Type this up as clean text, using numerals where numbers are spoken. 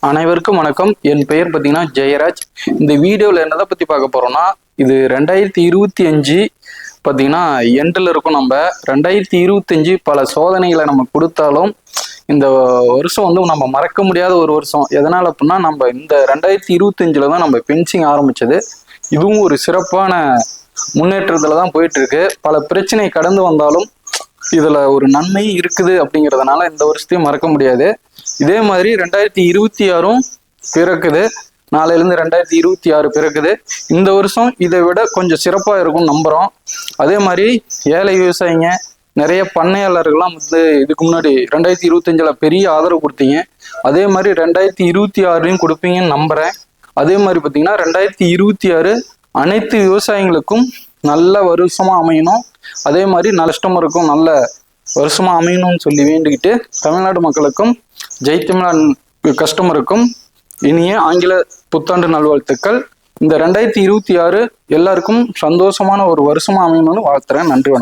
அனைவருக்கும் வணக்கம். என் பெயர் பார்த்தீங்கன்னா ஜெயராஜ். இந்த வீடியோவில் என்னதை பற்றி பார்க்க போகிறோம்னா, இது 2025 பார்த்தீங்கன்னா எண்டில் இருக்கும். நம்ம 2025 பல சோதனைகளை நம்ம கொடுத்தாலும் இந்த வருஷம் நம்ம மறக்க முடியாத ஒரு வருஷம். எதனால் அப்படின்னா, நம்ம இந்த 2025 தான் நம்ம பென்சிங் ஆரம்பிச்சது. இதுவும் ஒரு சிறப்பான முன்னேற்றத்தில் தான் போயிட்டு இருக்கு. பல பிரச்சனை கடந்து வந்தாலும் இதுல ஒரு நன்மை இருக்குது அப்படிங்கிறதுனால இந்த வருஷத்தையும் மறக்க முடியாது. இதே மாதிரி 2026 பிறக்குது. நாளையிலேருந்து 2026 பிறக்குது. இந்த வருஷம் இதை விட கொஞ்சம் சிறப்பாக இருக்கும் நம்புகிறோம். அதே மாதிரி ஏழை விவசாயிங்க நிறைய பண்ணையாளர்கள்லாம் இதுக்கு முன்னாடி 2025 பெரிய ஆதரவு கொடுத்தீங்க. அதே மாதிரி 2026 கொடுப்பீங்கன்னு நம்புகிறேன். அதே மாதிரி பார்த்தீங்கன்னா 2026 அனைத்து விவசாயிகளுக்கும் நல்ல வருஷமா அமையணும். அதே மாதிரி நஷ்டமருக்கும் நல்ல வருஷமா அமையணும்னு சொல்லி வேண்டிக்கிட்டு, தமிழ்நாடு மக்களுக்கும் ஜெய் தமிழ்நாடு கஸ்டமருக்கும் இனிய ஆங்கில புத்தாண்டு நல்வாழ்த்துக்கள். இந்த 2026 எல்லாருக்கும் சந்தோஷமான ஒரு வருஷமா அமையணும்னு வாழ்த்துறேன். நன்றி.